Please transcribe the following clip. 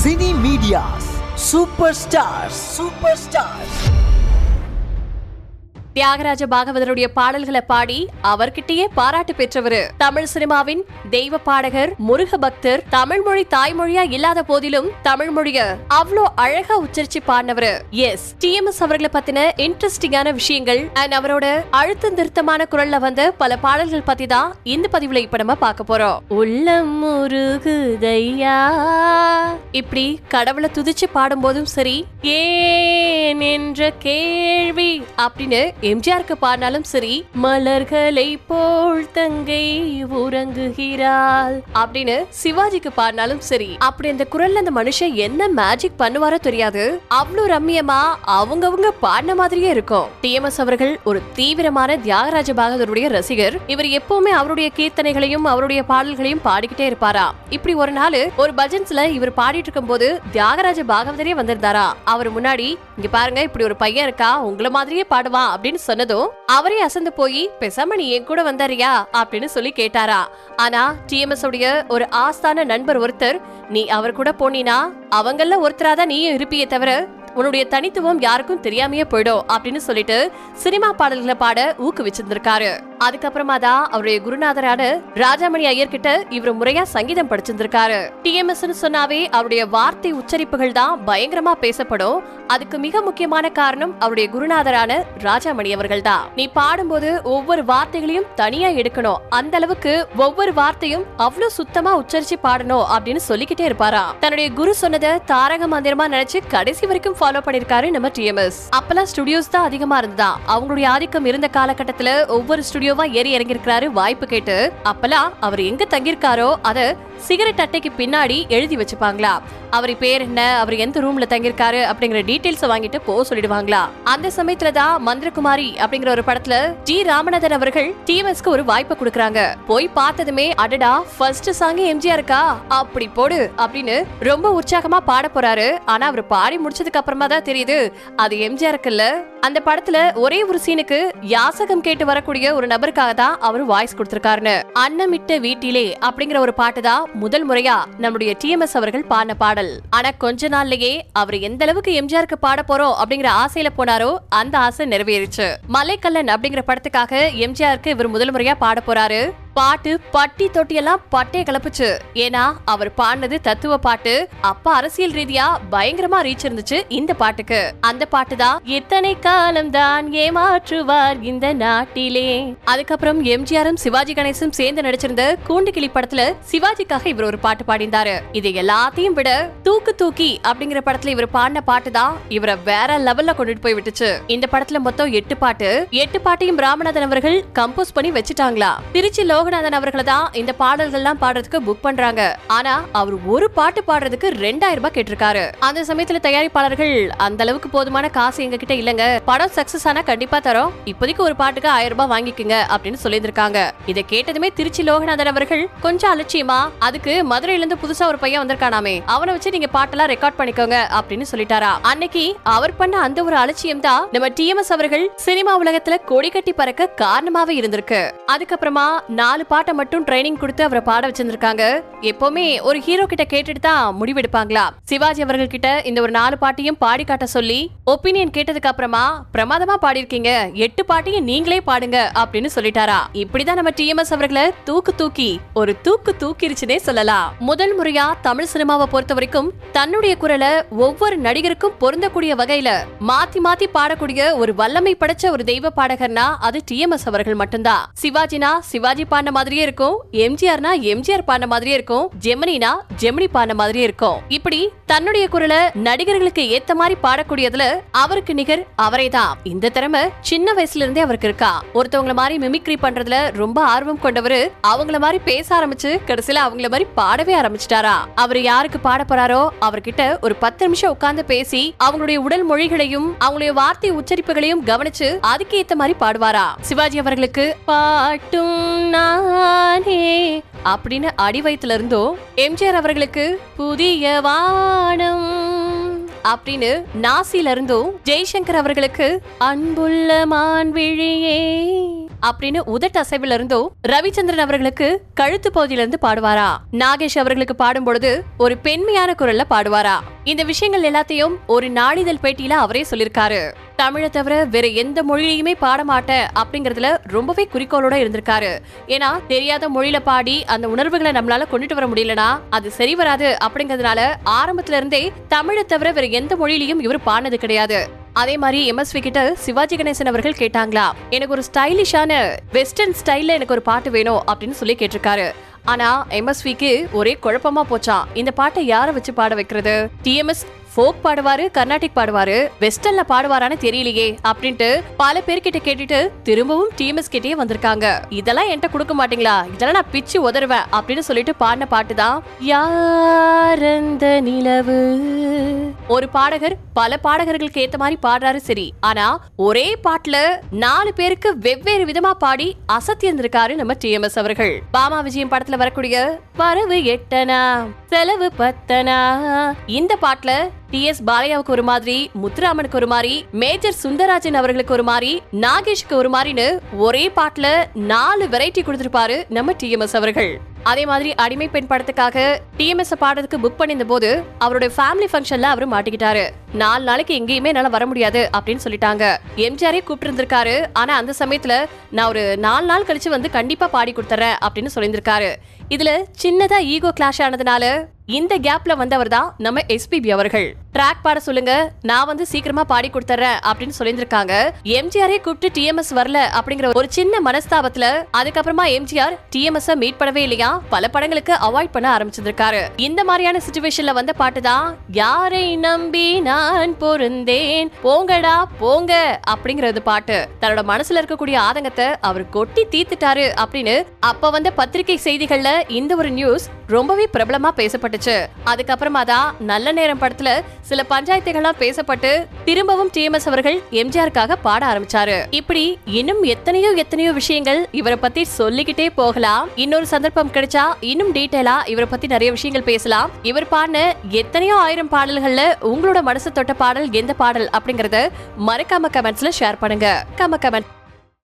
Cine Media's Superstars. Thyagaraja பாகவதருடைய பாடல்களை பாடி அவர்கிட்டயே பாராட்டு பெற்றவர். தமிழ் சினிமாவின் தெய்வ பாடகர், முருக பக்தர். தமிழ் மொழி தாய்மொழியா இல்லாத போதிலும் தமிழ் மொழிய அவ்வளோ அழகா உச்சரிச்சு பாடினவர். எஸ், டிஎம்எஸ் அவர்களை பத்தின இன்ட்ரெஸ்டிங்கான விஷயங்கள் அண்ட் அவரோட அழுத்த திருத்தமான குரல்ல வந்த பல பாடல்கள் பத்தி தான் இந்த பதிவுல இப்ப நம்ம பார்க்க போறோம். உள்ளம் முருகுதையா, இப்படி கடவுளை துதிச்சு பாடும் போதும் சரி, ஏன் என்ற கேள்வி அப்படின்னு எம்ஜிஆருக்கு பாடினாலும் சரி, மலர்களை போல் தங்கை உறங்குகிறாள் அப்படின்னு சிவாஜிக்கு பாடினாலும் சரி, அப்படி அந்த குரல்ல அந்த மனுஷன் என்ன மேஜிக் பண்ணுவாரோ தெரியாது, அவ்வளவு ரம்மியமா அவங்கவங்க பாடின மாதிரியே இருக்கும். டிஎம்எஸ் அவர்கள் ஒரு தீவிரமான தியாகராஜ பாகவதருடைய ரசிகர். இவர் எப்பவுமே அவருடைய கீர்த்தனைகளையும் அவருடைய பாடல்களையும் பாடிக்கிட்டே இருப்பாரா. இப்படி ஒரு நாள் ஒரு பஜன்ஸ்ல இவர் பாடிட்டு இருக்கும் போது தியாகராஜ பாகவதரே வந்திருந்தாரா. அவர் முன்னாடி, இங்க பாருங்க, இப்படி ஒரு பையன் இருக்கா, உங்களை மாதிரியே பாடுவான் அப்படின்னு சொன்னதும் அவரே அசந்து போய், பேசாம நீ என் கூட வந்தாரியா அப்படின்னு சொல்லி கேட்டாரா. ஆனா டிஎம்எஸ் உடைய ஒரு ஆஸ்தான நண்பர் ஒருத்தர், நீ அவர் கூட போனீனா அவங்கள ஒருத்தராதான் நீயும் இருப்பியே தவிர உன்னுடைய தனித்துவம் யாருக்கும் தெரியாமையே போயிடும் அப்படின்னு சொல்லிட்டு சினிமா பாடல்களை பாட ஊக்குவிச்சிருந்திருக்காரு. அதுக்கப்புறமா தான் அவருடைய குருநாதரான ராஜாமணி ஐயர் கிட்ட இவர் முறையா சங்கீதம் படிச்சிருந்திருக்காரு. டிஎம்எஸ் சொன்னாவே அவருடைய வார்த்தை உச்சரிப்புகள் தான் பயங்கரமா பேசப்படும். அதுக்கு மிக முக்கியமான காரணம் அவருடைய குருநாதரான ராஜாமணி அவர்கள் தான். நீ பாடும்போது ஒவ்வொரு வார்த்தைகளையும் தனியா எடுக்கணும், அந்த அளவுக்கு ஒவ்வொரு வார்த்தையும் அவ்வளவு சுத்தமா உச்சரிச்சு பாடணும் அப்படின்னு சொல்லிக்கிட்டே இருப்பாரா. தன்னுடைய குரு சொன்னதை தாரக மந்திரமா நினைச்சு கடைசி வரைக்கும் ஃபாலோ பண்ணிருக்காரு நம்ம டிஎம்எஸ். அப்பெல்லாம் ஸ்டுடியோஸ் தான் அதிகமா இருந்ததா. அவங்களுடைய ஆதிக்கம் இருந்த காலகட்டத்துல ஒவ்வொரு ஸ்டுடியோவா ஏறி இறங்கி இருக்கிறாரு வாய்ப்பு கேட்டு. அப்பெல்லாம் அவர் எங்க தங்கியிருக்காரோ அத சிகரெட் அட்டைக்கு பின்னாடி எழுதி வச்சுப்பாங்களா. அவர் பேர் என்ன, அவர் எந்த ரூம்ல தங்கியிருக்காரு அப்படிங்கிற டீடைல்ஸ் வாங்கிட்டு போ சொல்லிடுவாங்களா. அந்த சமயத்துலதான் மந்திரகுமாரி அப்படிங்கிற ஒரு படத்துல ஜி ராமநாதன் அவர்கள் டிஎம்எஸ்க்கு ஒரு வாய்ப்பை கொடுக்கறாங்க. போய் பார்த்ததுமே, அடடா ஃபர்ஸ்ட் சாங் எம்ஜிஆர் இருக்கா, அப்படி போடு அப்படின்னு ரொம்ப உற்சாகமா பாட போறாரு. ஆனா அவர் பாடி முடிச்சதுக்கு அப்புறமா தான் தெரியுது அது எம்ஜிஆருக்கு இல்ல. அந்த படத்துல ஒரே ஒரு சீனுக்கு யாசகம் கேட்டு வரக்கூடிய ஒரு நபருக்காக தான் அவர் வாய்ஸ் கொடுத்திருக்காருன்னு. அன்னமிட்ட வீட்டிலே அப்படிங்கிற ஒரு பாட்டு தான் முதல் முறையா நம்முடைய டிஎம்எஸ் அவர்கள் பாடின பாடல். ஆனா கொஞ்ச நாள்லயே அவர் எந்த அளவுக்கு எம்ஜிஆருக்கு பாட போறோம் அப்படிங்கிற ஆசையில போனாரோ அந்த ஆசை நிறைவேறிச்சு. மலைக்கல்லன் அப்படிங்கிற படத்துக்காக எம்ஜிஆருக்கு இவர் முதல் முறையா பாட போறாரு. பாட்டு பட்டி தொட்டி எல்லாம் பட்டைய கலப்புச்சு. ஏன்னா அவர் பாடினது தத்துவ பாட்டு. அப்ப அரசியல் ரீதியா பயங்கரமா ரீச் இருந்துச்சு இந்த பாட்டுக்கு. அந்த பாட்டு தான் எத்தனை காலம் தான் ஏமாற்றுவார் இந்த நாட்டிலே. அதுக்கப்புறம் எம்ஜிஆரும் சிவாஜி கணேசனும் சேர்ந்து நடிச்சிருந்த கூண்டுகிளி படத்துல சிவாஜிக்காக இவர் ஒரு பாட்டு பாடினாரு. இது எல்லாத்தையும் விட தூக்கு தூக்கி அப்படிங்கிற படத்துல இவர் பாடின பாட்டு தான் இவரை வேற லெவல்ல கொண்டுட்டு போய் விட்டுச்சு. இந்த படத்துல மொத்தம் 8 பாட்டு. 8 பாட்டையும் ராமநாதன் அவர்கள் கம்போஸ் பண்ணி வச்சுட்டாங்களா. திருச்சி லோகநாதன் அவர்களை தான் இந்த பாடல்கள்லாம் பாடுறதுக்கு புக் பண்றாங்க. ஆனா அவர் ஒரு பாட்டு பாடுறதுக்கு 2000 ரூபாய் கேட்டிருக்காரு. அந்த சமயத்துல தயாரிப்பாளர்கள் அந்த அளவுக்கு போதுமான காசு எங்க கிட்ட இல்லங்க, படம் சக்சஸ் ஆனா கண்டிப்பா தரோம், இப்போதைக்கு ஒரு பாட்டுக்கு 1000 ரூபாய் வாங்கிக்குங்க அப்படின்னு சொல்லியிருக்காங்க. இதை கேட்டதுமே திருச்சி லோகநாதன் அவர்கள் கொஞ்சம் அலட்சியமா, அதுக்கு மதுரையில இருந்து புதுசா ஒரு பையன் வந்திருக்கானாமே, அவனை வச்சு நீங்க பாட்டெல்லாம் ரெக்கார்ட் பண்ணிக்கோங்க அப்படின்னு சொல்லிட்டாரா. அன்னைக்கு அவர் பண்ண அந்த ஒரு அலட்சியம் தான் நம்ம டிஎம்எஸ் அவர்கள் சினிமா உலகத்துல கொடி கட்டி பறக்க காரணமாவே இருந்திருக்கு. அதுக்கப்புறமா 4 பாட்டை மட்டும் ட்ரைனிங் கொடுத்து அவரை பாட வச்சிருந்திருக்காங்க. எப்பவுமே ஒரு ஹீரோ கிட்ட கேட்டுட்டு தான் முடிவெடுப்பாங்களா. சிவாஜி அவர்கள் கிட்ட இந்த ஒரு 4 பாட்டையும் பாடி காட்ட சொல்லி ஒப்பீனியன் கேட்டதுக்கு அப்புறமா, பிரமாதமா பாடிருக்கீங்க, 8 பாட்டையும் நீங்களே பாடுங்க அப்படின்னு சொல்லிட்டாரா. இப்படிதான் நம்ம டிஎம்எஸ் அவர்களை தூக்கு தூக்கி ஒரு தூக்கு தூக்கிருச்சுனே சொல்லலாம். முதல் முறையா தமிழ் சினிமாவை பொறுத்த வரைக்கும் தன்னுடைய குரலை ஒவ்வொரு நடிகருக்கும் பொருந்தக்கூடிய வகையில மாத்தி மாத்தி பாடக்கூடிய ஒரு வல்லமை படைச்ச ஒரு தெய்வ பாடகர்னா அது டிஎம்எஸ் அவர்கள் மட்டும்தான். சிவாஜினா சிவாஜி பாடின மாதிரியே இருக்கும், எம்ஜிஆர்னா எம்ஜிஆர் பாடின மாதிரியே இருக்கும், ஜெமினினா ஜெமினி பாடின மாதிரியே இருக்கும். இப்படி தன்னுடைய குரலை நடிகர்களுக்கு ஏத்த மாதிரி பாடக்கூடியதுல அவருக்கு நிகர் அவரே தான். இந்த திறமை சின்ன வயசுல இருந்தே அவருக்கு இருக்கா. ஒருத்தவங்கள மாதிரி மிமிக்ரி பண்றதுல ரொம்ப ஆர்வம் கொண்டவரு அவங்கள மாதிரி பேச ஆரம்பிச்சு கடைசியில அவங்கள மாதிரி பாடவே ஆரம்பிச்சிட்டாரா. அவரு யாருக்கு பாட போறாரோ அவர்கிட்ட ஒரு 10 நிமிஷம் உட்கார்ந்து பேசி அவங்களுடைய உடல் மொழிகளையும் அவங்களுடைய வார்த்தை உச்சரிப்புகளையும் கவனிச்சு அதுக்கு ஏத்த மாதிரி பாடுவாரா. சிவாஜி அவர்களுக்கு பாட்டும் நானே அப்படின்னு அடி வயித்துல இருந்தோ, எம்ஜிஆர் அவர்களுக்கு புதிய வானம் அப்படின்னு நாசில இருந்தும், ஜெய்சங்கர் அவர்களுக்கு அன்புள்ள மான்விழியே அப்படின்னு உதட்டு அசைவுல இருந்தும் ரவிச்சந்திரன் அவர்களுக்கு கழுத்து பகுதியில இருந்து பாடுவாரா. நாகேஷ் அவர்களுக்கு பாடும் பொழுது ஒரு பெண்மையான குரல்ல பாடுவாரா. இந்த விஷயங்கள் எல்லாத்தையும் ஒரு நாளிதழ் பேட்டியில அவரே சொல்லிருக்காரு. தமிழை தவிர வேற எந்த மொழியிலுமே பாட மாட்டேன் அப்படிங்கறதுல ரொம்பவே குறிக்கோளோட இருந்திருக்காரு. ஏன்னா தெரியாத மொழியில பாடி அந்த உணர்வுகளை நம்மளால கொண்டுட்டு வர முடியலனா அது சரி வராது அப்படிங்கறதுனால ஆரம்பத்துல இருந்தே தமிழை தவிர வேற எந்த மொழியிலையும் இவர் பாடினது கிடையாது. அதே மாதிரி MSV கிட்ட சிவாஜி கணேசன் அவர்கள் கேட்டாங்களா, எனக்கு ஒரு ஸ்டைலிஷான வெஸ்டர்ன் ஸ்டைல்ல எனக்கு ஒரு பாட்டு வேணும் அப்படின்னு சொல்லி கேட்டிருக்காரு. ஆனா MSVக்கு ஒரே குழப்பமா போச்சான். இந்த பாட்டை யார வச்சு பாட வைக்கிறது? TMS ஃபோக் பாடுவாரு, கர்நாடிக் பாடுவாரு, வெஸ்டர்ன்ல பாடுவாரான்னு தெரியலையே அப்படின்ட்டு பல பேர்கிட்ட கேட்டுட்டு திரும்பவும் TMS கிட்டே வந்திருக்காங்க. இதெல்லாம் என்கிட்ட கொடுக்க மாட்டீங்களா, இதெல்லாம் நான் பிச்சு உதறுவேன் அப்படின்னு சொல்லிட்டு பாடின பாட்டு தான் யாரந்த நிலவு. ஒரு பாடகர் பல பாடகர்களுக்கு ஏத்த மாதிரி பாடுறாரு சரி, ஆனா ஒரே பாட்டுல 4 பேருக்கு வெவ்வேறு விதமா பாடி அசத்தி இருந்திருக்காரு நம்ம TMS அவர்கள். பாமா விஜயம் படத்துல வரக்கூடிய பறவு எட்டனா செலவு பத்தனா இந்த பாட்டுல TS பாலையாவுக்கு ஒரு மாதிரி, முத்துராமனுக்கு ஒரு மாதிரி, மேஜர் சுந்தரராஜன் அவர்களுக்கு ஒரு மாதிரி, நாகேஷ்க்கு ஒரு மாதிரின்னு ஒரே பாட்டுல 4 வெரைட்டி கொடுத்திருப்பாரு நம்ம TMS அவர்கள். அதே மாதிரி அடிமை பெண் படத்துக்காக TMS பாடுறதுக்கு புக் பண்ணிருந்த போது அவருடைய ஃபேமிலி ஃபங்க்ஷன்ல அவரு மாட்டிக்கிட்டாரு. 4 நாளைக்கு எங்கேயுமே என்னால வர முடியாது அப்படின்னு சொல்லிட்டாங்க. எம்ஜிஆரே கூப்பிட்டு இருந்திருக்காரு. ஆனா அந்த சமயத்துல நான் ஒரு 4 நாள் கழிச்சு வந்து கண்டிப்பா பாடி கொடுத்துறேன் அப்படின்னு சொல்லியிருந்திருக்காரு. இதுல சின்னதா ஈகோ கிளாஷ் ஆனதுனால இந்த கேப்ல வந்தவர் தான் நம்ம SPB அவர்கள். ட்ராக் பாட சொல்லுங்க, நான் வந்து சீக்கிரமா பாடி கொடுத்துறேன் அப்படின்னு சொல்லியிருந்திருக்காங்க. எம்ஜிஆரே கூப்பிட்டு TMS வரல அப்படிங்கிற ஒரு சின்ன மனஸ்தாபத்துல அதுக்கப்புறமா எம்ஜிஆர் TMS மீட் பண்ணவே இல்லையா, பல படங்களுக்கு அவாய்ட் பண்ண ஆரம்பிச்சிருக்காரு. இந்த மாதிரியான சிச்சுவேஷன்ல வந்த பாட்டு தான் யாரை நம்பி நான் பொருந்தேன் போங்கடா போங்க அப்படிங்கறது பாட்டு. தன்னோட மனசுல இருக்கக்கூடிய ஆதங்கத்தை அவர் கொட்டி தீத்துட்டாரு அப்படின்னு அப்ப வந்த பத்திரிகை செய்திகள்ல இந்த ஒரு நியூஸ் ரொம்பவே பிரபலமா பேசப்பட்டுச்சு. அதுக்கப்புறமா தான் நல்ல நேரம் படத்துல சில பஞ்சாயத்துகள்லாம் பேசப்பட்டு திரும்பவும் TMS அவர்கள் எம்ஜிஆருக்காக பாட ஆரம்பிச்சாரு. இப்படி இன்னும் எத்தனையோ விஷயங்கள் இவரை பத்தி சொல்லிக்கிட்டே போகலாம். இன்னொரு சந்தர்ப்பம் கிடைச்சா இன்னும் டீடைலா இவரை பத்தி நிறைய விஷயங்கள் பேசலாம். இவர் பாடின எத்தனையோ ஆயிரம் பாடல்கள்ல உங்களோட மனசு தொட்ட பாடல் எந்த பாடல் அப்படிங்கறத மறக்காம கமெண்ட்ஸ்ல ஷேர் பண்ணுங்க. கமெண்ட்